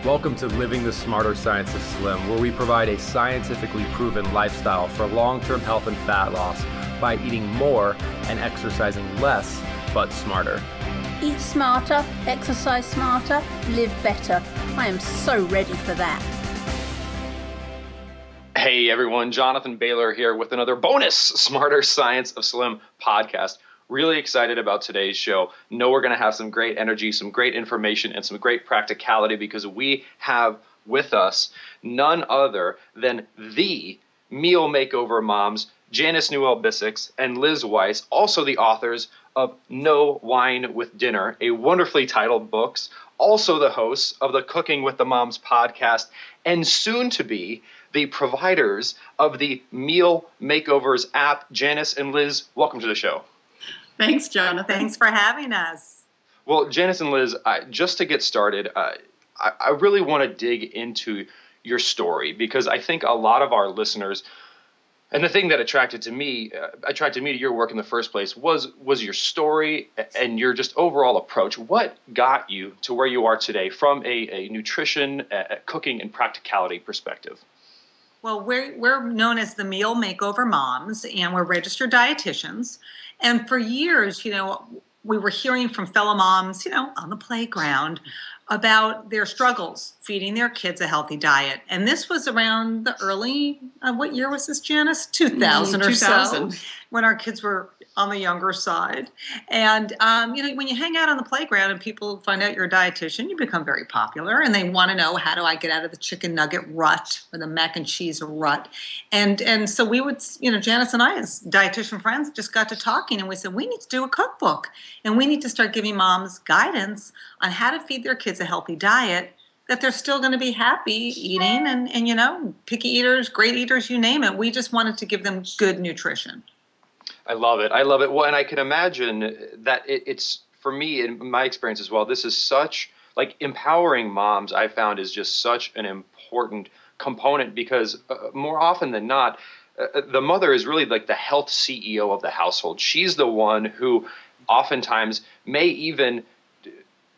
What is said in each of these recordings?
Welcome to Living the Smarter Science of Slim, where we provide a scientifically proven lifestyle for long-term health and fat loss by eating more and exercising less, but smarter. Eat smarter, exercise smarter, live better. I am so ready for that. Hey everyone, Jonathan Bailor here with another bonus Smarter Science of Slim podcast. Really excited about today's show. Know we're going to have some great energy, some great information, and some great practicality because we have with us none other than the meal makeover moms, Janice Newell Bissex and Liz Weiss, also the authors of No Wine with Dinner, a wonderfully titled books, also the hosts of the Cooking with the Moms podcast, and soon to be the providers of the Meal Makeovers app. Janice and Liz, welcome to the show. Thanks, Jonathan. Thanks for having us. Well, Janice and Liz, just to get started, I really want to dig into your story because I think a lot of our listeners, and the thing that attracted me to your work in the first place was your story and your just overall approach. What got you to where you are today from a nutrition, cooking, and practicality perspective? Well, we're known as the Meal Makeover Moms, and we're registered dietitians. And for years, we were hearing from fellow moms, on the playground about their struggles feeding their kids a healthy diet. And this was around the early, what year was this, Janice? 2000 or 2000. So, when our kids were on the younger side. And, when you hang out on the playground and people find out you're a dietitian, you become very popular and they want to know, how do I get out of the chicken nugget rut or the mac and cheese rut? And so we would, Janice and I as dietitian friends just got to talking and we said, we need to do a cookbook and we need to start giving moms guidance on how to feed their kids a healthy diet that they're still going to be happy eating and picky eaters, great eaters, you name it. We just wanted to give them good nutrition. I love it. Well, and I can imagine that it's, for me, in my experience as well, this is such, empowering moms I found is just such an important component because more often than not, the mother is really like the health CEO of the household. She's the one who oftentimes may even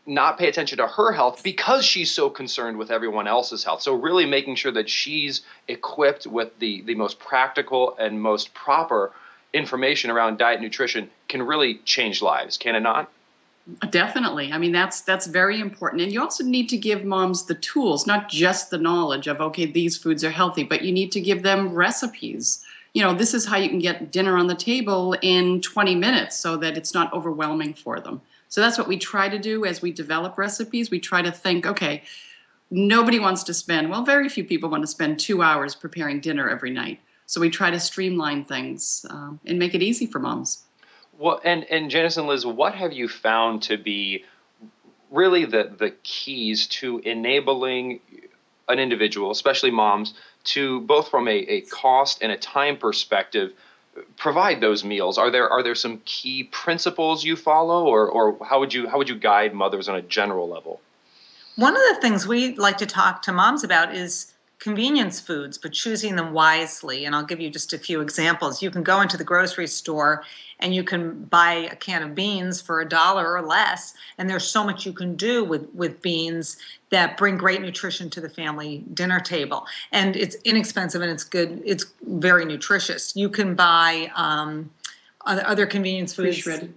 not pay attention to her health because she's so concerned with everyone else's health. So really making sure that she's equipped with the most practical and most proper information around diet and nutrition can really change lives, can it not? Definitely. I mean, that's very important. And you also need to give moms the tools, not just the knowledge of, okay, these foods are healthy, but you need to give them recipes. This is how you can get dinner on the table in 20 minutes so that it's not overwhelming for them. So that's what we try to do as we develop recipes. We try to think, okay, nobody wants to very few people want to spend 2 hours preparing dinner every night. So we try to streamline things and make it easy for moms. Well, and Janice and Liz, what have you found to be really the keys to enabling an individual, especially moms, to both from a cost and a time perspective, provide those meals? Are there some key principles you follow, or how would you guide mothers on a general level? One of the things we like to talk to moms about is convenience foods, but choosing them wisely. And I'll give you just a few examples. You can go into the grocery store and you can buy a can of beans for $1 or less. And there's so much you can do with beans that bring great nutrition to the family dinner table. And it's inexpensive and it's good. It's very nutritious. You can buy other convenience foods. Shredded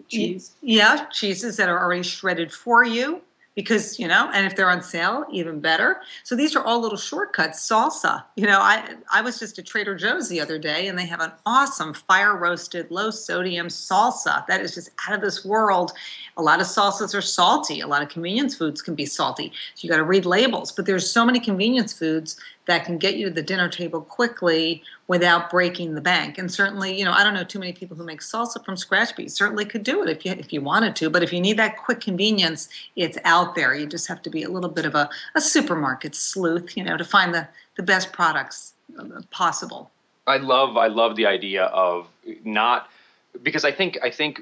cheese. Yeah, cheeses that are already shredded for you. Because, and if they're on sale, even better. So these are all little shortcuts. Salsa. I was just at Trader Joe's the other day, and they have an awesome fire-roasted, low-sodium salsa that is just out of this world. A lot of salsas are salty. A lot of convenience foods can be salty. So you got to read labels. But there's so many convenience foods that can get you to the dinner table quickly without breaking the bank. And certainly, I don't know too many people who make salsa from scratch, but you certainly could do it if you wanted to. But if you need that quick convenience, it's out there. You just have to be a little bit of a supermarket sleuth, to find the best products possible. I love the idea of not, because I think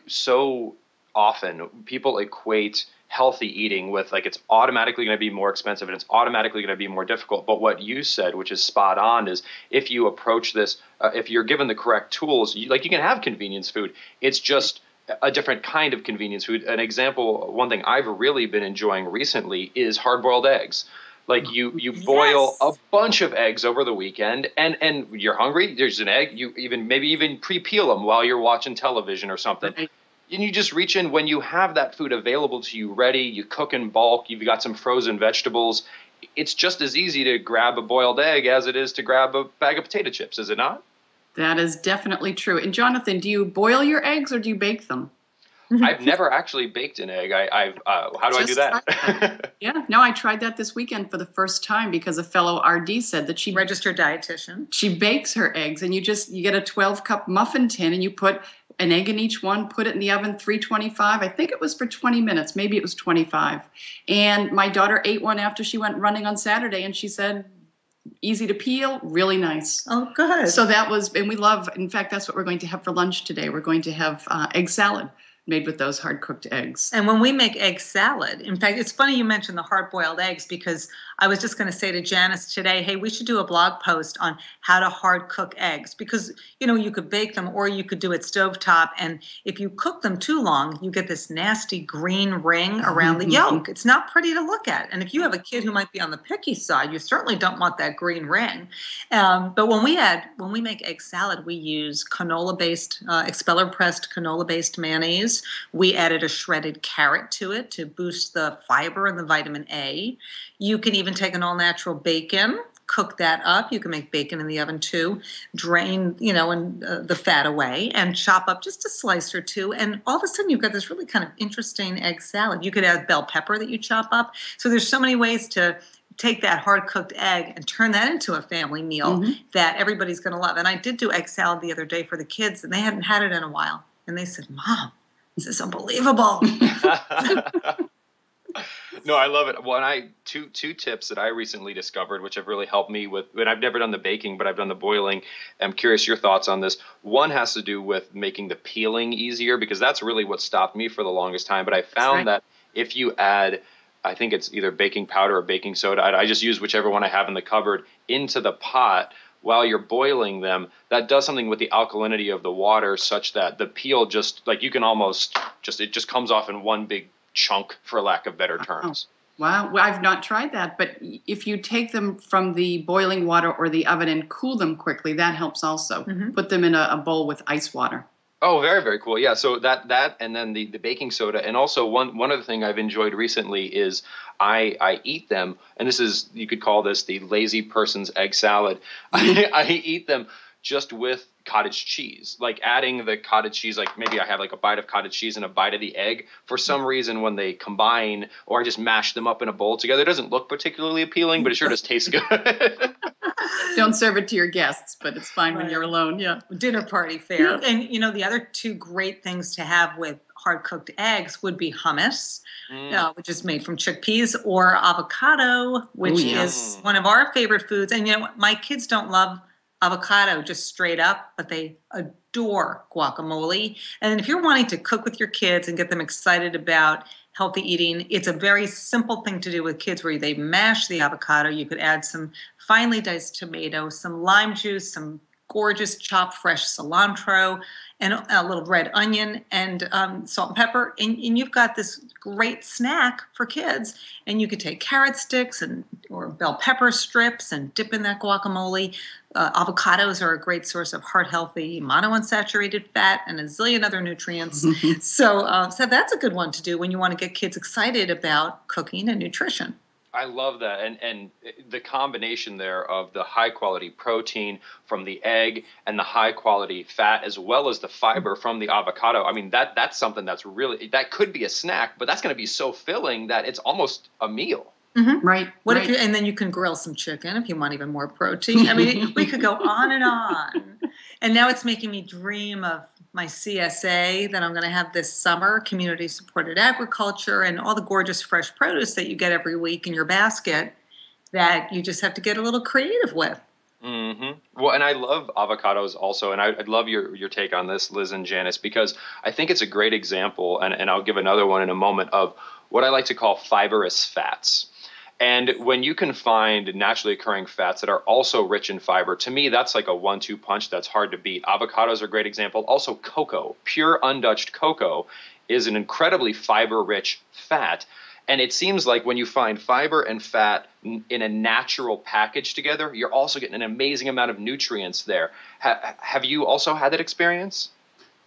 so often people equate healthy eating with it's automatically going to be more expensive and it's automatically going to be more difficult. But what you said, which is spot on, is if you approach this, if you're given the correct tools, you can have convenience food. It's just a different kind of convenience food. An example, one thing I've really been enjoying recently is hard-boiled eggs. Like you boil a bunch of eggs over the weekend, and you're hungry. There's an egg. You maybe even pre-peel them while you're watching television or something. Right. And you just reach in when you have that food available to you, ready. You cook in bulk. You've got some frozen vegetables. It's just as easy to grab a boiled egg as it is to grab a bag of potato chips, is it not? That is definitely true. And Jonathan, do you boil your eggs or do you bake them? I've never actually baked an egg. How do I do that? Yeah, no, I tried that this weekend for the first time because a fellow RD said that registered dietitian. She bakes her eggs, and you get a 12-cup muffin tin, and you put an egg in each one, put it in the oven, 325. I think it was for 20 minutes. Maybe it was 25. And my daughter ate one after she went running on Saturday, and she said, easy to peel, really nice. Oh, good. So that was, and we love, in fact, that's what we're going to have for lunch today. We're going to have egg salad made with those hard-cooked eggs. And when we make egg salad, in fact, it's funny you mentioned the hard-boiled eggs, because I was just going to say to Janice today, hey, we should do a blog post on how to hard-cook eggs, because, you could bake them or you could do it stovetop, and if you cook them too long, you get this nasty green ring around the yolk. It's not pretty to look at, and if you have a kid who might be on the picky side, you certainly don't want that green ring. But when we make egg salad, we use canola-based, expeller-pressed canola-based mayonnaise. We added a shredded carrot to it to boost the fiber and the vitamin A. You can even take an all-natural bacon, cook that up. You can make bacon in the oven too. Drain, the fat away and chop up just a slice or two. And all of a sudden, you've got this really kind of interesting egg salad. You could add bell pepper that you chop up. So there's so many ways to take that hard-cooked egg and turn that into a family meal that everybody's going to love. And I did do egg salad the other day for the kids, and they hadn't had it in a while. And they said, Mom, this is unbelievable. No, I love it. Two tips that I recently discovered, which have really helped me with, and I've never done the baking, but I've done the boiling. I'm curious your thoughts on this. One has to do with making the peeling easier, because that's really what stopped me for the longest time. But I found that if you add, I think it's either baking powder or baking soda, I just use whichever one I have in the cupboard, into the pot while you're boiling them, that does something with the alkalinity of the water such that the peel just, like, you can almost it just comes off in one big chunk, for lack of better terms. Wow. Well, I've not tried that, but if you take them from the boiling water or the oven and cool them quickly, that helps also. Put them in a bowl with ice water. Oh, very, very cool. Yeah, so that and then the baking soda. And also one other thing I've enjoyed recently is I eat them, and this is, you could call this the lazy person's egg salad. I eat them just with cottage cheese, like adding the cottage cheese, like maybe I have like a bite of cottage cheese and a bite of the egg. For some reason, when they combine, or I just mash them up in a bowl together, it doesn't look particularly appealing, but it sure does taste good. Don't serve it to your guests, but it's fine when you're alone. Yeah. Dinner party fare. Yeah. And the other two great things to have with hard-cooked eggs would be hummus, which is made from chickpeas, or avocado, which is one of our favorite foods. And, my kids don't love avocado just straight up, but they adore guacamole. And if you're wanting to cook with your kids and get them excited about healthy eating, it's a very simple thing to do with kids, where they mash the avocado. You could add some finely diced tomato, some lime juice, some gorgeous chopped fresh cilantro, and a little red onion, and salt and pepper. And you've got this great snack for kids. And you could take carrot sticks or bell pepper strips and dip in that guacamole. Avocados are a great source of heart-healthy monounsaturated fat and a zillion other nutrients. So that's a good one to do when you want to get kids excited about cooking and nutrition. I love that. And the combination there of the high quality protein from the egg and the high quality fat, as well as the fiber from the avocado. I mean, that's something that's really, that could be a snack, but that's going to be so filling that it's almost a meal. Right. And then you can grill some chicken if you want even more protein. I mean, we could go on and on. And now it's making me dream of my CSA that I'm going to have this summer, community supported agriculture, and all the gorgeous fresh produce that you get every week in your basket that you just have to get a little creative with. Well, and I love avocados also, and I'd love your take on this, Liz and Janice, because I think it's a great example, and I'll give another one in a moment, of what I like to call fibrous fats. And when you can find naturally occurring fats that are also rich in fiber, to me, that's like a 1-2 punch that's hard to beat. Avocados are a great example. Also, cocoa, pure undutched cocoa, is an incredibly fiber-rich fat. And it seems like when you find fiber and fat in a natural package together, you're also getting an amazing amount of nutrients there. Have you also had that experience?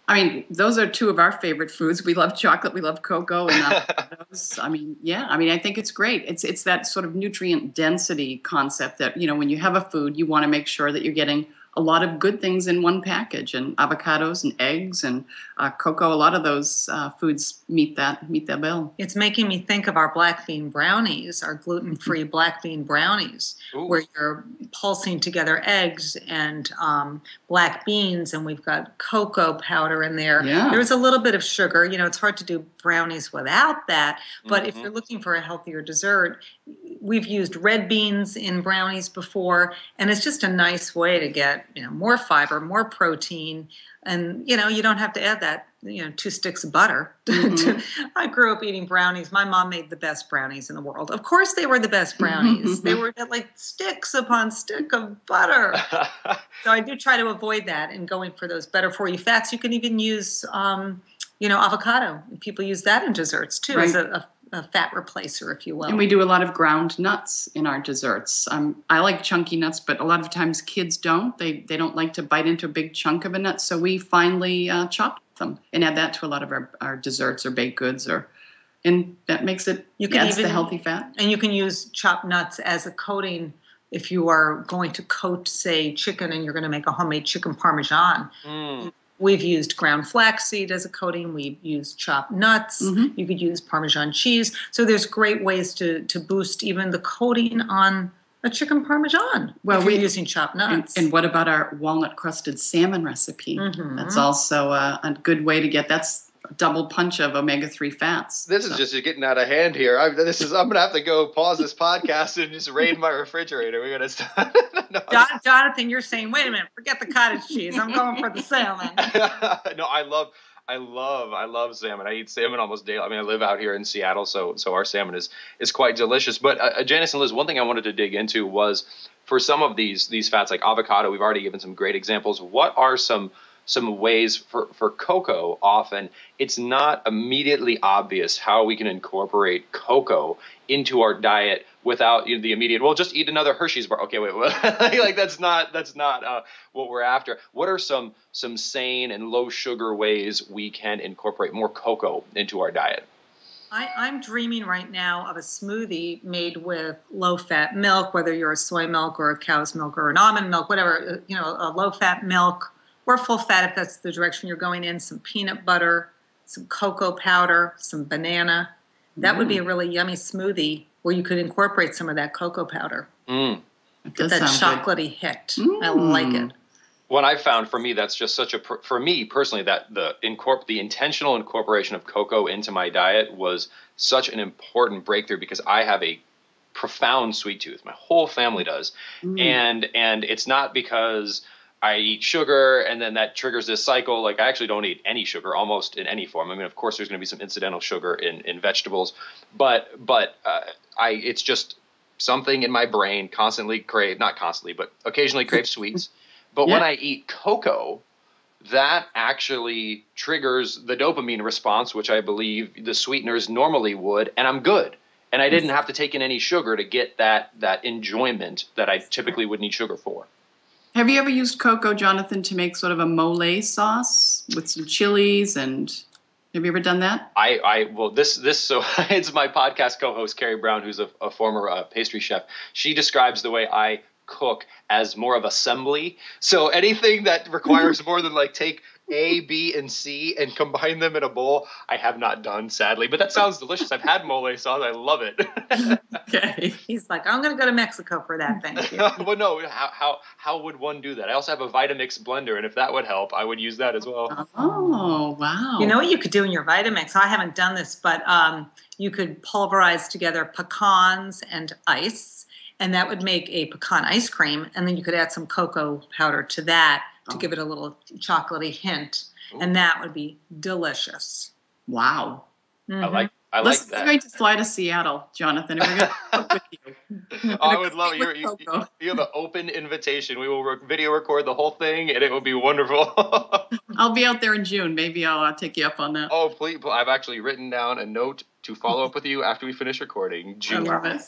I mean, those are two of our favorite foods. We love chocolate, we love cocoa, and avocados. I mean, yeah. I mean, I think it's great. It's that sort of nutrient density concept that, you know, when you have a food, you want to make sure that you're getting a lot of good things in one package, and avocados and eggs and cocoa. A lot of those foods meet that bill. It's making me think of our black bean brownies, our gluten-free black bean brownies, Ooh. where you're pulsing together eggs and black beans, and we've got cocoa powder in there. Yeah. There's a little bit of sugar. You know, it's hard to do brownies without that. But if you're looking for a healthier dessert, we've used red beans in brownies before, and it's just a nice way to get, you know, more fiber, more protein, and, you know, you don't have to add that, you know, 2 sticks of butter. I grew up eating brownies. My mom made the best brownies in the world. Of course they were the best brownies. They were like sticks upon stick of butter. So I do try to avoid that and going for those better for you fats. You can even use, you know, avocado. People use that in desserts too, as a fat replacer, if you will. And we do a lot of ground nuts in our desserts. I like chunky nuts, but a lot of times kids don't. They don't like to bite into a big chunk of a nut, so we finely chop them and add that to a lot of our desserts or baked goods, and that makes it, adds the healthy fat. And you can use chopped nuts as a coating if you are going to coat, say, chicken, and you're going to make a homemade chicken parmesan. We've used ground flaxseed as a coating. We've used chopped nuts. You could use Parmesan cheese. So there's great ways to boost even the coating on a chicken Parmesan if you're using chopped nuts. And what about our walnut-crusted salmon recipe? That's also a good way to get, that's a double punch of omega-3 fats. This is just getting out of hand here. I'm going to have to go pause this podcast and just raid my refrigerator. We're going to start. No. Jonathan, you're saying, wait a minute, forget the cottage cheese. I'm going for the salmon. No, I love salmon. I eat salmon almost daily. I mean, I live out here in Seattle, so our salmon is quite delicious. But Janice and Liz, one thing I wanted to dig into was for some of these fats like avocado. We've already given some great examples. What are some ways for cocoa? Often it's not immediately obvious how we can incorporate cocoa into our diet without the immediate, well, just eat another Hershey's bar. Okay, wait, like that's not what we're after. What are some sane and low sugar ways we can incorporate more cocoa into our diet? I'm dreaming right now of a smoothie made with low-fat milk, whether you're a soy milk or a cow's milk or an almond milk, whatever, you know, a low-fat milk or full fat if that's the direction you're going in, some peanut butter, some cocoa powder, some banana. That would be a really yummy smoothie where you could incorporate some of that cocoa powder. Get that chocolatey hit. I like it. What I found for me, that's just for me personally, that the intentional incorporation of cocoa into my diet was such an important breakthrough because I have a profound sweet tooth. My whole family does. And it's not because I eat sugar and then that triggers this cycle. Like I actually don't eat any sugar almost in any form. I mean, of course there's going to be some incidental sugar in vegetables, but it's just something in my brain occasionally crave sweets. But when I eat cocoa, that actually triggers the dopamine response, which I believe the sweeteners normally would, and I'm good. And I didn't have to take in any sugar to get that enjoyment that I typically would need sugar for. Have you ever used cocoa, Jonathan, to make sort of a mole sauce with some chilies? And have you ever done that? So it's my podcast co-host, Carrie Brown, who's a former pastry chef. She describes the way I cook as more of assembly. So anything that requires more than like take A, B, and C and combine them in a bowl, I have not done, sadly. But that sounds delicious. I've had mole sauce. I love it. Okay. He's like, I'm going to go to Mexico for that. Thank you. Well, no. How would one do that? I also have a Vitamix blender, and if that would help, I would use that as well. Oh, wow. You know what you could do in your Vitamix? I haven't done this, but you could pulverize together pecans and ice. And that would make a pecan ice cream. And then you could add some cocoa powder to that to give it a little chocolatey hint. Ooh. And that would be delicious. Wow. I like that. We're going to fly to Seattle, Jonathan, and we're going to cook with you. I would love it. You have an open invitation. We will video record the whole thing, and it will be wonderful. I'll be out there in June. Maybe I'll take you up on that. Oh, please. I've actually written down a note to follow up with you after we finish recording. I love it.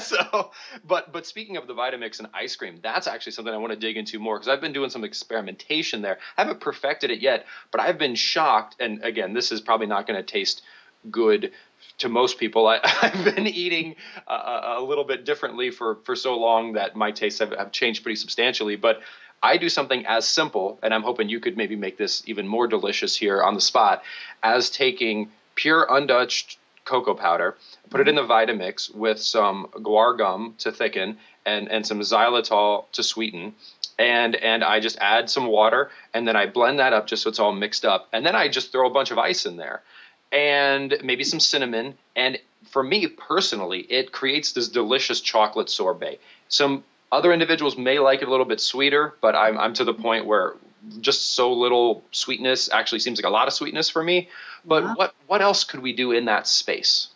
So, but speaking of the Vitamix and ice cream, that's actually something I want to dig into more because I've been doing some experimentation there. I haven't perfected it yet, but I've been shocked. And again, this is probably not going to taste good to most people. I've been eating a little bit differently for so long that my tastes have changed pretty substantially. But I do something as simple, and I'm hoping you could maybe make this even more delicious here on the spot, as taking pure undutched cocoa powder, put it in the Vitamix with some guar gum to thicken and some xylitol to sweeten. And I just add some water, and then I blend that up just so it's all mixed up. And then I just throw a bunch of ice in there and maybe some cinnamon. And for me personally, it creates this delicious chocolate sorbet. Some other individuals may like it a little bit sweeter, but I'm to the point where just so little sweetness actually seems like a lot of sweetness for me. But what else could we do in that space?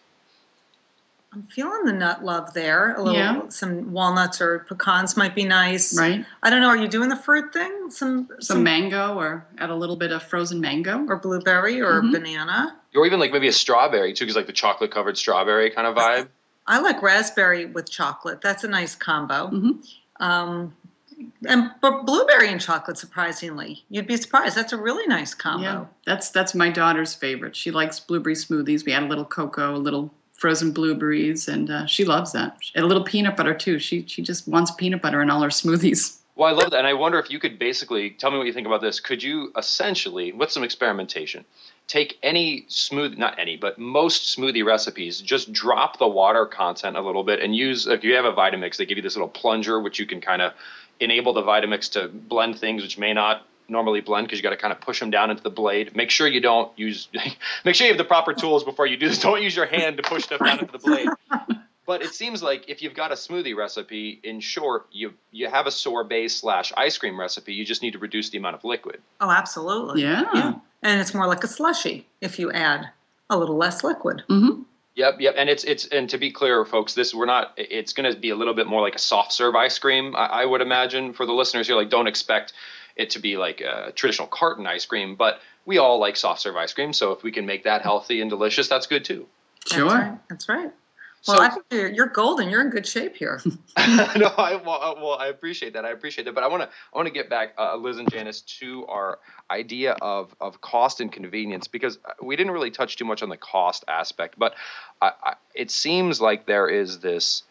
I'm feeling the nut love there. A little, some walnuts or pecans might be nice. Right. I don't know. Are you doing the fruit thing? Some mango, or add a little bit of frozen mango, or blueberry, or banana, or even like maybe a strawberry too, because like the chocolate covered strawberry kind of vibe. I like raspberry with chocolate. That's a nice combo. But blueberry and chocolate, surprisingly, you'd be surprised. That's a really nice combo. Yeah, that's my daughter's favorite. She likes blueberry smoothies. We add a little cocoa, a little frozen blueberries, and she loves that. And a little peanut butter too. She just wants peanut butter in all her smoothies. Well, I love that, and I wonder if you could basically tell me what you think about this. Could you essentially, with some experimentation, take any but most smoothie recipes, just drop the water content a little bit and use, if you have a Vitamix, they give you this little plunger, which you can kind of enable the Vitamix to blend things which may not normally blend because you got to kind of push them down into the blade. Make sure you don't use, make sure you have the proper tools before you do this. Don't use your hand to push stuff down into the blade. But it seems like if you've got a smoothie recipe, in short, you have a sorbet / ice cream recipe. You just need to reduce the amount of liquid. Oh, absolutely. Yeah. And it's more like a slushy if you add a little less liquid. Yep. And and to be clear, folks, it's going to be a little bit more like a soft serve ice cream, I would imagine, for the listeners here. Like, don't expect it to be like a traditional carton ice cream, but we all like soft serve ice cream. So if we can make that healthy and delicious, that's good too. Sure. That's right. Well, I think you're golden. You're in good shape here. No, I appreciate that. But I want to get back, Liz and Janice, to our idea of cost and convenience, because we didn't really touch too much on the cost aspect. But it seems like there is this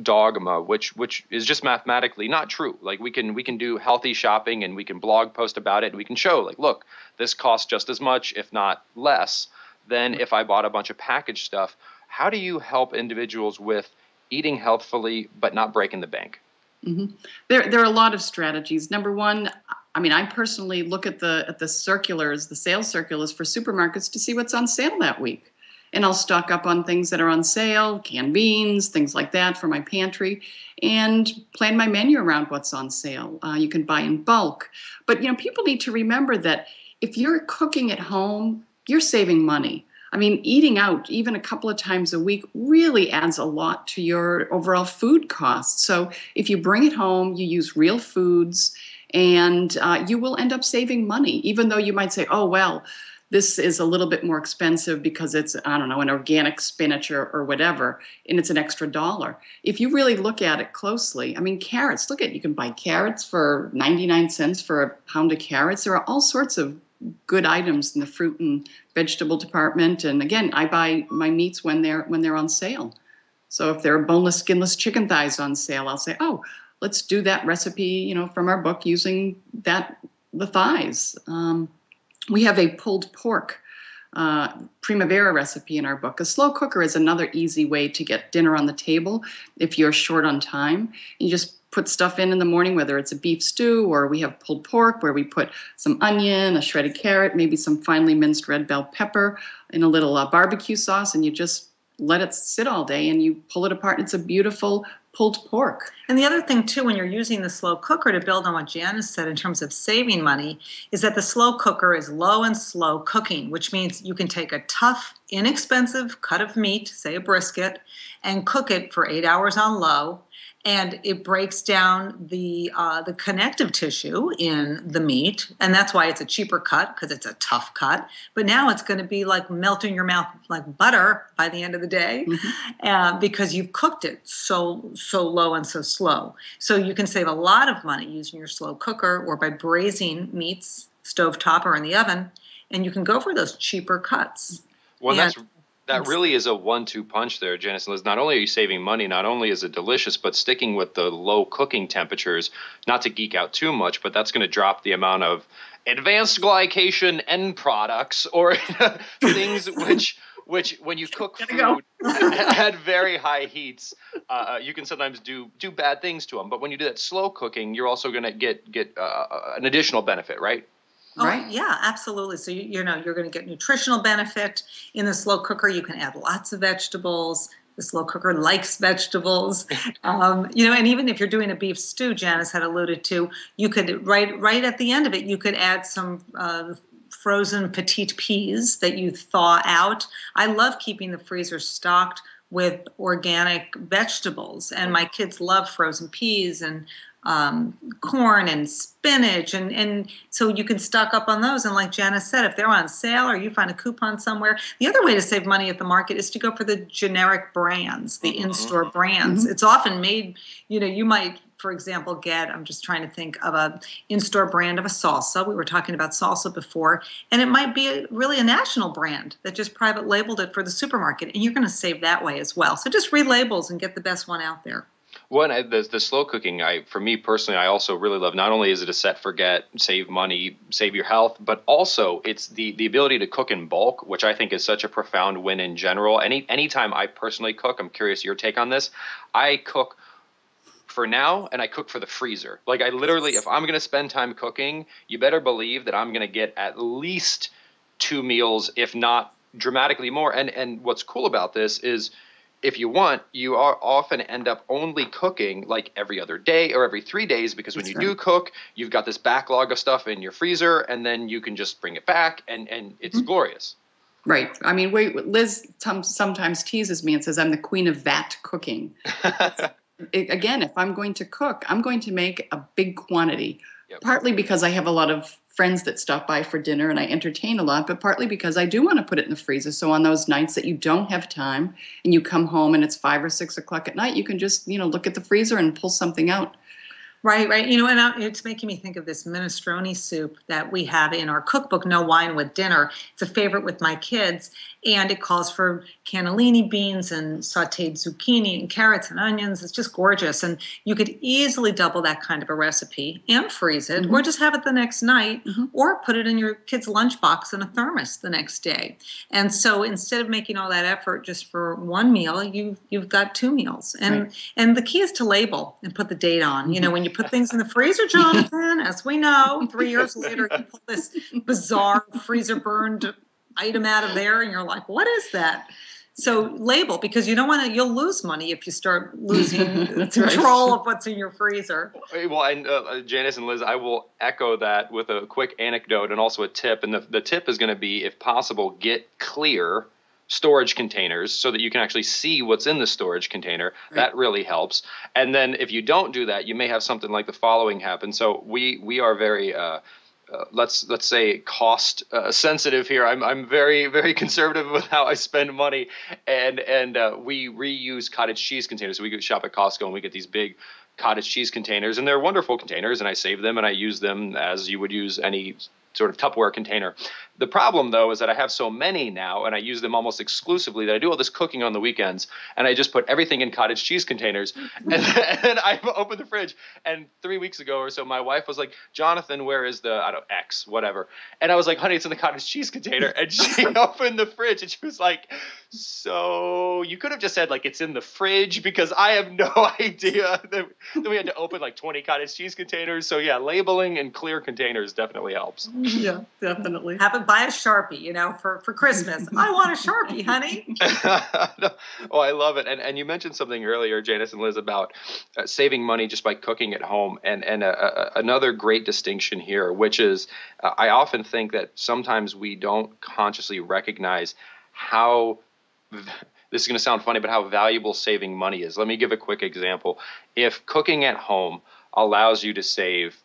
dogma, which is just mathematically not true. Like we can do healthy shopping and we can blog post about it and we can show, like, look, this costs just as much, if not less, than if I bought a bunch of packaged stuff. How do you help individuals with eating healthfully but not breaking the bank? There are a lot of strategies. Number one, I mean, I personally look at the circulars, the sales circulars for supermarkets to see what's on sale that week. And I'll stock up on things that are on sale, canned beans, things like that for my pantry, and plan my menu around what's on sale. You can buy in bulk. But, people need to remember that if you're cooking at home, you're saving money. I mean, eating out even a couple of times a week really adds a lot to your overall food costs. So if you bring it home, you use real foods, and you will end up saving money, even though you might say, oh, well, this is a little bit more expensive because it's, I don't know, an organic spinach or whatever, and it's an extra $1. If you really look at it closely, I mean, carrots, you can buy carrots for 99 cents for a pound of carrots. There are all sorts of good items in the fruit and vegetable department. And again, I buy my meats when they're on sale. So if there are boneless, skinless chicken thighs on sale, I'll say, oh, let's do that recipe, from our book using the thighs. We have a pulled pork primavera recipe in our book. A slow cooker is another easy way to get dinner on the table if you're short on time. You just put stuff in the morning, whether it's a beef stew or we have pulled pork where we put some onion, a shredded carrot, maybe some finely minced red bell pepper in a little barbecue sauce, and you just let it sit all day and you pull it apart. It's a beautiful pulled pork. And the other thing, too, when you're using the slow cooker, to build on what Janice said in terms of saving money, is that the slow cooker is low and slow cooking, which means you can take a tough, inexpensive cut of meat, say a brisket, and cook it for 8 hours on low. And it breaks down the connective tissue in the meat, and that's why it's a cheaper cut, because it's a tough cut. But now it's going to be like melt in your mouth like butter by the end of the day, because you've cooked it so low and so slow. So you can save a lot of money using your slow cooker or by braising meats stovetop or in the oven, and you can go for those cheaper cuts. Well, that really is a 1-2 punch there, Janice and Liz. Not only are you saving money, not only is it delicious, but sticking with the low cooking temperatures, not to geek out too much, but that's going to drop the amount of advanced glycation end products or things which when you cook food at very high heats, you can sometimes do bad things to them. But when you do that slow cooking, you're also going to get an additional benefit, right? Oh, Right. Yeah, absolutely. So, you're going to get nutritional benefit. In the slow cooker, you can add lots of vegetables. The slow cooker likes vegetables. And even if you're doing a beef stew, Janice had alluded to, you could, right at the end of it, you could add some frozen petite peas that you thaw out. I love keeping the freezer stocked with organic vegetables, and my kids love frozen peas and corn and spinach, and so you can stock up on those. And like Janice said, if they're on sale or you find a coupon somewhere, the other way to save money at the market is to go for the generic brands, the in-store brands. It's often made, you might, for example, I'm just trying to think of a in-store brand of a salsa. We were talking about salsa before, and it might be really a national brand that just private labeled it for the supermarket, and you're going to save that way as well. So just read labels and get the best one out there. The slow cooking, for me personally, I also really love. Not only is it a set, forget, save money, save your health, but also it's the ability to cook in bulk, which I think is such a profound win in general. Anytime I personally cook, I'm curious your take on this. I cook for now, and I cook for the freezer. Like I literally, if I'm going to spend time cooking, you better believe that I'm going to get at least 2 meals, if not dramatically more. And what's cool about this is, if you want, you often end up only cooking like every other day or every 3 days, because when you do cook, you've got this backlog of stuff in your freezer, and then you can just bring it back, and it's glorious. Right. I mean, Liz sometimes teases me and says I'm the queen of vat cooking. Again, if I'm going to cook, I'm going to make a big quantity, partly because I have a lot of friends that stop by for dinner and I entertain a lot, but partly because I do want to put it in the freezer. So on those nights that you don't have time and you come home and it's 5 or 6 o'clock at night, you can just, look at the freezer and pull something out. Right. And it's making me think of this minestrone soup that we have in our cookbook, No Wine with Dinner. It's a favorite with my kids, and it calls for cannellini beans and sautéed zucchini and carrots and onions. It's just gorgeous, and you could easily double that kind of a recipe and freeze it, or just have it the next night, or put it in your kid's lunchbox in a thermos the next day. And so instead of making all that effort just for one meal, you've got 2 meals. And the key is to label and put the date on. When you put things in the freezer, Jonathan, as we know, 3 years later, you pull this bizarre freezer burned item out of there, and you're like, what is that? So label, because you'll lose money if you start losing control of what's in your freezer. Well, and Janice and Liz, I will echo that with a quick anecdote and also a tip. And the tip is going to be, if possible, get clear storage containers so that you can actually see what's in the storage container. That really helps. And then if you don't do that, you may have something like the following happen. So we are very let's say cost sensitive here. I'm very, very conservative with how I spend money, and we reuse cottage cheese containers. So we go shop at Costco and we get these big cottage cheese containers, and they're wonderful containers, and I save them and I use them as you would use any sort of Tupperware container. The problem, though, is that I have so many now, and I use them almost exclusively, that I do all this cooking on the weekends, and I just put everything in cottage cheese containers. And I opened the fridge, and 3 weeks ago or so, my wife was like, Jonathan, where is the, X, whatever. And I was like, honey, it's in the cottage cheese container. And she opened the fridge, and she was like, so you could have just said, like, it's in the fridge, because I have no idea. Then we had to open like 20 cottage cheese containers. So yeah, labeling and clear containers definitely helps. Yeah, definitely. Buy a Sharpie, for Christmas. I want a Sharpie, honey. Oh, I love it. And you mentioned something earlier, Janice and Liz, about saving money just by cooking at home. And another great distinction here, which is I often think that sometimes we don't consciously recognize how this is going to sound funny, but how valuable saving money is. Let me give a quick example. If cooking at home allows you to save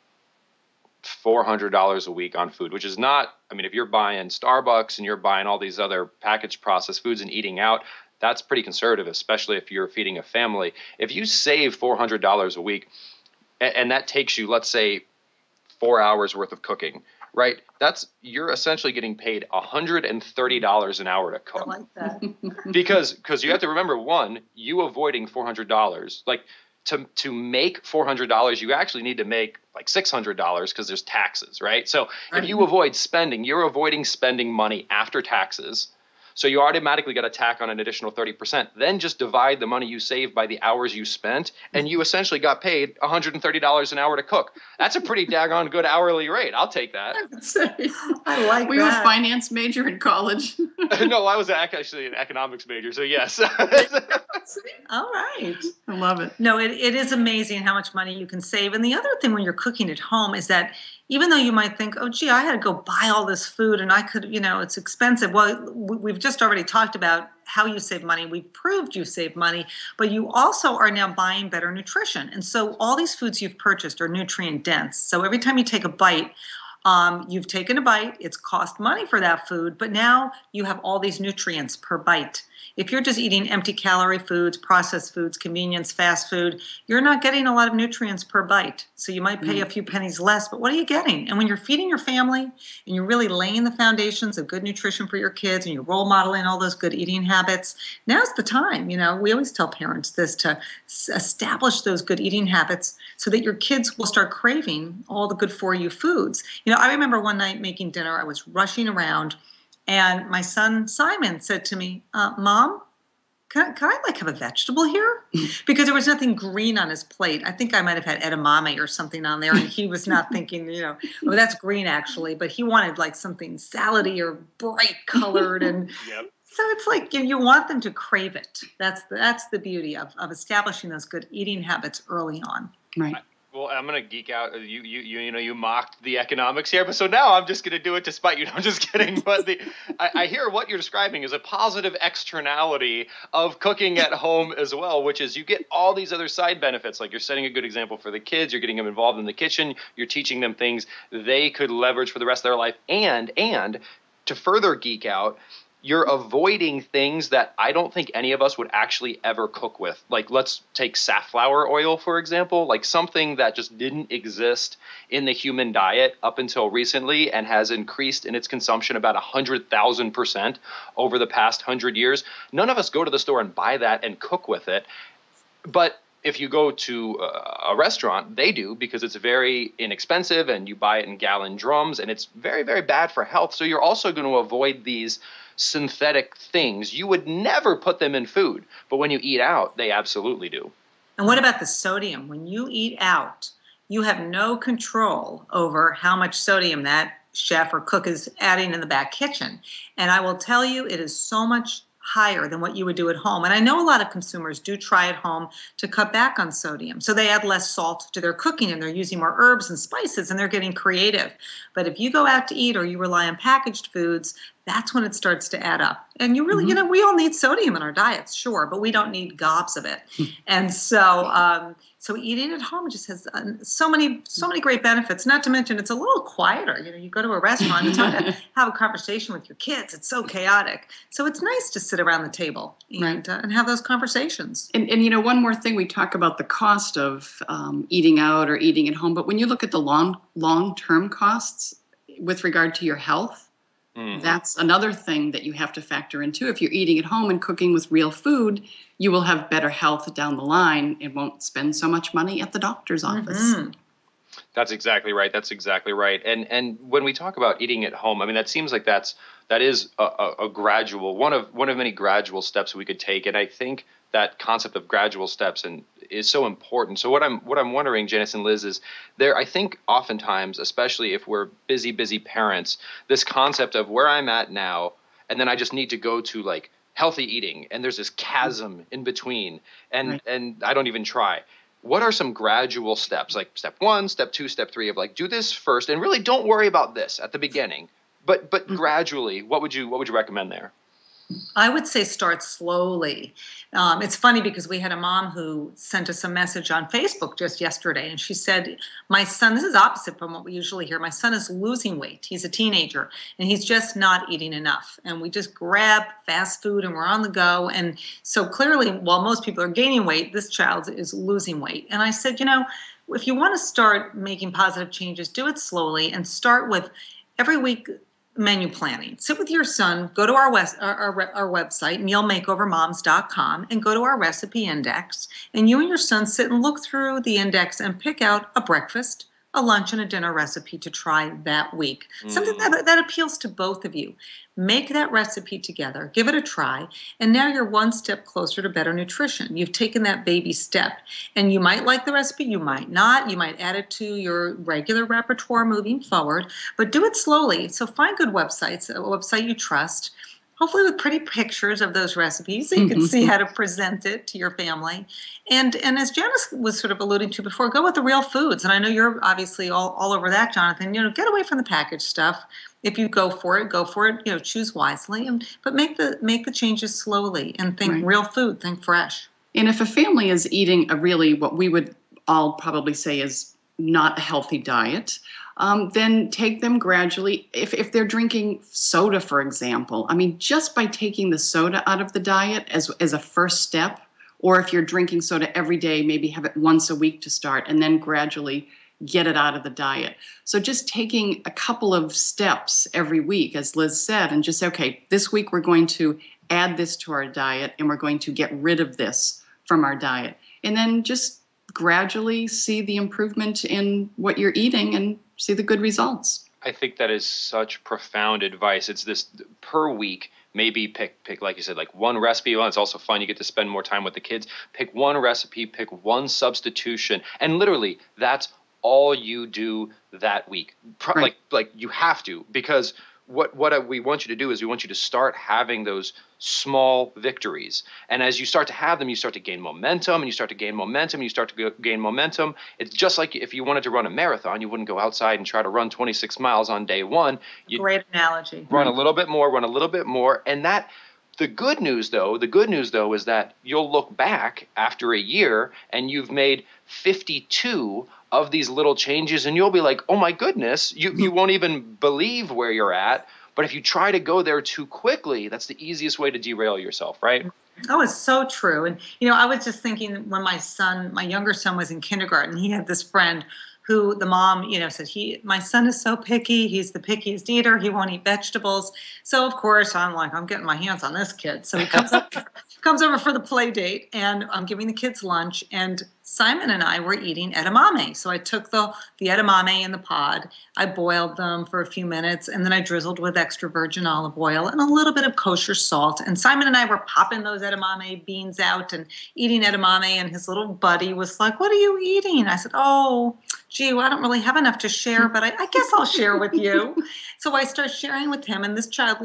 $400 a week on food, which is not, if you're buying Starbucks and you're buying all these other packaged processed foods and eating out, that's pretty conservative, especially if you're feeding a family. If you save $400 a week, and that takes you, let's say, 4 hours worth of cooking, right? You're essentially getting paid $130 an hour to cook. I like that. because you have to remember, one, you avoiding $400, like to make $400, you actually need to make like $600 because there's taxes, right? So if you avoid spending, you're avoiding spending money after taxes. So you automatically got to tack on an additional 30%. Then just divide the money you saved by the hours you spent, and you essentially got paid $130 an hour to cook. That's a pretty daggone good hourly rate. I'll take that. I like Were you a that. finance major in college? No, I was actually an economics major, so yes. All right. I love it. No, it is amazing how much money you can save. And the other thing when you're cooking at home is that even though you might think, oh, gee, I had to go buy all this food and I could, it's expensive. Well, we've just already talked about how you save money. We've proved you save money, but you also are now buying better nutrition. And so all these foods you've purchased are nutrient dense. So every time you take a bite, you've taken a bite, it's cost money for that food, but now you have all these nutrients per bite. If you're just eating empty calorie foods, processed foods, convenience, fast food, you're not getting a lot of nutrients per bite. So you might pay a few pennies less, but what are you getting? And when you're feeding your family and you're really laying the foundations of good nutrition for your kids and you're role modeling all those good eating habits, now's the time. We always tell parents this, to establish those good eating habits so that your kids will start craving all the good for you foods. I remember one night making dinner, I was rushing around, and my son Simon said to me, Mom, can I have a vegetable here? Because there was nothing green on his plate. I think I might have had edamame or something on there, and he was not thinking, well, that's green actually, but he wanted like something salady or bright colored. And Yep. so it's like you want them to crave it. That's the beauty of establishing those good eating habits early on. Right. Well, I'm gonna geek out. You mocked the economics here, but so now I'm just gonna do it to spite you. No, I'm just kidding. But I hear what you're describing is a positive externality of cooking at home as well, which is you get all these other side benefits. Like you're setting a good example for the kids. You're getting them involved in the kitchen. You're teaching them things they could leverage for the rest of their life. And to further geek out, you're avoiding things that I don't think any of us would actually ever cook with. Like, let's take safflower oil, for example, like something that just didn't exist in the human diet up until recently and has increased in its consumption about 100,000% over the past 100 years. None of us go to the store and buy that and cook with it. But if you go to a restaurant, they do, because it's very inexpensive and you buy it in gallon drums and it's very, very bad for health. So you're also going to avoid these synthetic things. You would never put them in food, but when you eat out, they absolutely do. And what about the sodium? When you eat out, you have no control over how much sodium that chef or cook is adding in the back kitchen. And I will tell you, it is so much higher than what you would do at home. And I know a lot of consumers do try at home to cut back on sodium. So they add less salt to their cooking and they're using more herbs and spices and they're getting creative. But if you go out to eat or you rely on packaged foods, that's when it starts to add up. And you really, we all need sodium in our diets, sure, but we don't need gobs of it. And so eating at home just has so many great benefits, not to mention it's a little quieter. You go to a restaurant, it's hard to have a conversation with your kids. It's so chaotic. So it's nice to sit around the table and have those conversations. And one more thing, we talk about the cost of eating out or eating at home, but when you look at the long-term costs with regard to your health, that's another thing that you have to factor in too. If you're eating at home and cooking with real food, you will have better health down the line and won't spend so much money at the doctor's office. That's exactly right. That's exactly right. And when we talk about eating at home, that seems like that is a gradual, one of many gradual steps we could take. And I think that concept of gradual steps is so important. So what I'm wondering, Janice and Liz, is I think oftentimes, especially if we're busy parents, this concept of where I'm at now, and then I just need to go to like healthy eating, and there's this chasm in between, and I don't even try. What are some gradual steps, like step 1, step 2, step 3 of like, do this first and really don't worry about this at the beginning, but gradually, what would you recommend there? I would say start slowly. It's funny because we had a mom who sent us a message on Facebook just yesterday, and she said, my son, this is opposite from what we usually hear, my son is losing weight. He's a teenager, and he's just not eating enough. And we just grab fast food, and we're on the go. And so clearly, while most people are gaining weight, this child is losing weight. And I said, if you want to start making positive changes, do it slowly and start with every week menu planning. Sit with your son, go to our website, mealmakeovermoms.com, and go to our recipe index. And you and your son sit and look through the index and pick out a breakfast, a lunch, and a dinner recipe to try that week. Something that appeals to both of you. Make that recipe together, give it a try, and now you're one step closer to better nutrition. You've taken that baby step, and you might like the recipe, you might not. You might add it to your regular repertoire moving forward, but do it slowly. So find good websites, a website you trust, hopefully with pretty pictures of those recipes so you can see how to present it to your family. And as Janice was sort of alluding to before, go with the real foods. And I know you're obviously all over that, Jonathan. Get away from the packaged stuff. If you go for it, choose wisely, but make the changes slowly and think real food, think fresh. And if a family is eating a really, what we would all probably say is not a healthy diet, then take them gradually. If they're drinking soda, for example, just by taking the soda out of the diet as a first step, or if you're drinking soda every day, maybe have it once a week to start, and then gradually get it out of the diet. So just taking a couple of steps every week, as Liz said, and just say, okay, this week we're going to add this to our diet, and we're going to get rid of this from our diet. And then just gradually see the improvement in what you're eating and see the good results. I think that is such profound advice. It's this per week, maybe pick, like you said, like one recipe. Well, it's also fun. You get to spend more time with the kids. Pick one recipe, pick one substitution, and literally that's all you do that week. Like you have to, because what we want you to do is we want you to start having those small victories. And as you start to have them, you start to gain momentum, and you start to gain momentum, and you start to gain momentum. It's just like if you wanted to run a marathon, you wouldn't go outside and try to run 26 miles on day one. Great analogy. Run a little bit more. And the good news though is that you'll look back after a year and you've made 52 of these little changes, and you'll be like, oh my goodness, you won't even believe where you're at. But if you try to go there too quickly, that's the easiest way to derail yourself, right? Oh, it's so true. And, I was just thinking when my younger son was in kindergarten, he had this friend who the mom, said, my son is so picky. He's the pickiest eater. He won't eat vegetables. So, of course, I'm like, I'm getting my hands on this kid. So he comes over for the play date, and I'm giving the kids lunch, and Simon and I were eating edamame. So I took the edamame in the pod, I boiled them for a few minutes, and then I drizzled with extra virgin olive oil and a little bit of kosher salt. And Simon and I were popping those edamame beans out and eating edamame, and his little buddy was like, what are you eating? I said, oh, gee, well, I don't really have enough to share, but I guess I'll share with you. So I start sharing with him, and this child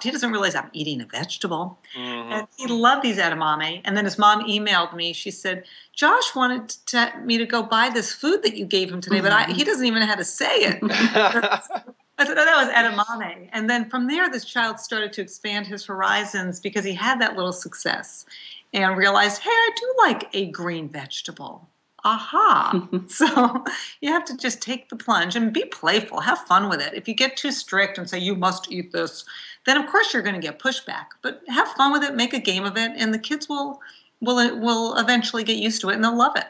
he doesn't realize I'm eating a vegetable. Mm-hmm. And he loved these edamame. And then his mom emailed me. She said, Josh wanted me to go buy this food that you gave him today, but he doesn't even know how to say it. I said, oh, that was edamame. And then from there, this child started to expand his horizons because he had that little success and realized, hey, I do like a green vegetable. Aha. So you have to just take the plunge and be playful. Have fun with it. If you get too strict and say, you must eat this, then of course you're going to get pushback. But have fun with it, make a game of it, and the kids will eventually get used to it, and they'll love it.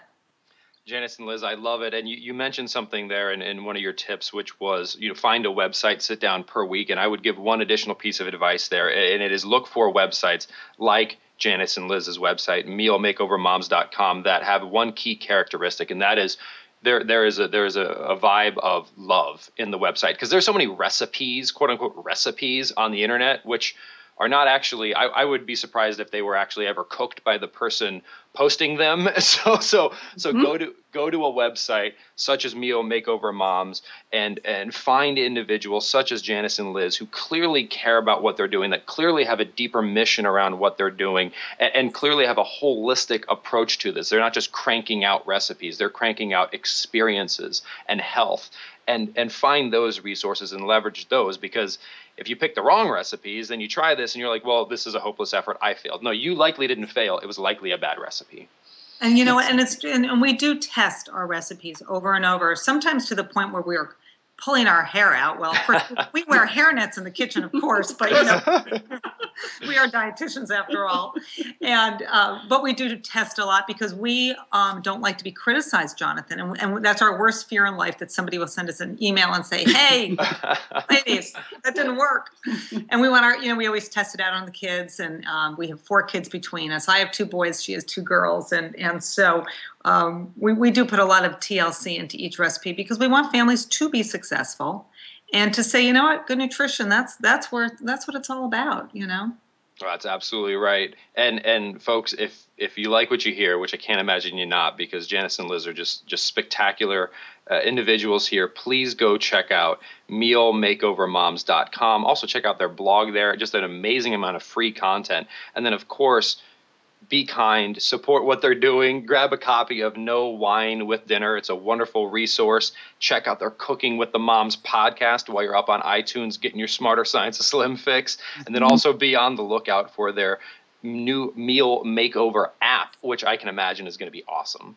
Janice and Liz, I love it. And you mentioned something there in one of your tips, which was, find a website, sit down per week. And I would give one additional piece of advice there, and it is look for websites like Janice and Liz's website, mealmakeovermoms.com, that have one key characteristic, and that is there is a vibe of love in the website, because there's so many recipes, quote unquote recipes, on the internet, which are not actually, I would be surprised if they were actually ever cooked by the person posting them. So go to a website such as Meal Makeover Moms and find individuals such as Janice and Liz who clearly care about what they're doing, that clearly have a deeper mission around what they're doing, and clearly have a holistic approach to this. They're not just cranking out recipes, they're cranking out experiences and health. And find those resources and leverage those, because if you pick the wrong recipes, then you try this and you're like, well, this is a hopeless effort. I failed. No, you likely didn't fail. It was likely a bad recipe. And, you know, and we do test our recipes over and over, sometimes to the point where we're pulling our hair out. Well, of course, we wear hairnets in the kitchen, of course, but, you know, we are dietitians after all. And but we do test a lot because we don't like to be criticized, Jonathan. And that's our worst fear in life, that somebody will send us an email and say, hey, ladies, that didn't work. And we want our, you know, we always test it out on the kids. And we have 4 kids between us. I have 2 boys. She has 2 girls. And so we do put a lot of TLC into each recipe because we want families to be successful and to say, you know what, good nutrition, that's what it's all about, you know? Well, that's absolutely right. And folks, if you like what you hear, which I can't imagine you're not, because Janice and Liz are just spectacular individuals here, please go check out mealmakeovermoms.com. Also check out their blog there, just an amazing amount of free content. And then, of course, be kind, support what they're doing. Grab a copy of No Wine with Dinner. It's a wonderful resource. Check out their Cooking with the Moms podcast while you're up on iTunes getting your Smarter Science of Slim fix. And then also be on the lookout for their new Meal Makeover app, which I can imagine is going to be awesome.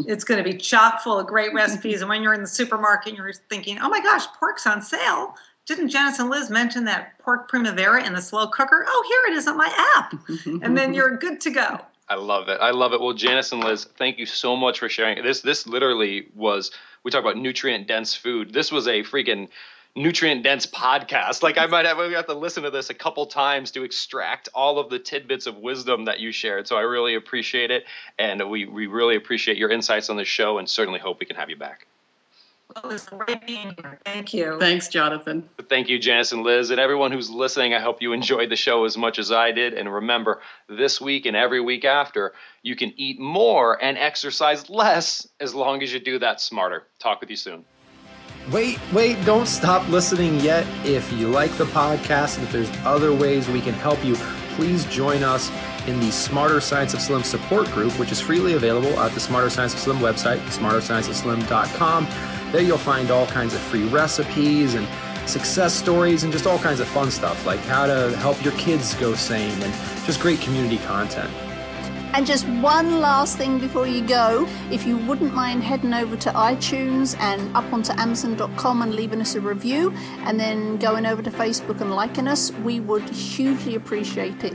It's going to be chock full of great recipes. And when you're in the supermarket, you're thinking, oh my gosh, pork's on sale. Didn't Janice and Liz mention that pork primavera in the slow cooker? Oh, here it is on my app. And then you're good to go. I love it. I love it. Well, Janice and Liz, thank you so much for sharing. This literally was, we talk about nutrient-dense food. This was a freaking nutrient-dense podcast. Like, we have to listen to this a couple times to extract all of the tidbits of wisdom that you shared. So I really appreciate it. And we really appreciate your insights on the show, and certainly hope we can have you back. Well, it's great being here. Thank you. Thanks, Jonathan. Thank you, Janice and Liz. And everyone who's listening, I hope you enjoyed the show as much as I did. And remember, this week and every week after, you can eat more and exercise less as long as you do that smarter. Talk with you soon. Wait, don't stop listening yet. If you like the podcast and if there's other ways we can help you, please join us in the Smarter Science of Slim support group, which is freely available at the Smarter Science of Slim website, smarterscienceofslim.com. There you'll find all kinds of free recipes and success stories and just all kinds of fun stuff, like how to help your kids go sane and just great community content. And just one last thing before you go, if you wouldn't mind heading over to iTunes and up onto Amazon.com and leaving us a review, and then going over to Facebook and liking us, we would hugely appreciate it.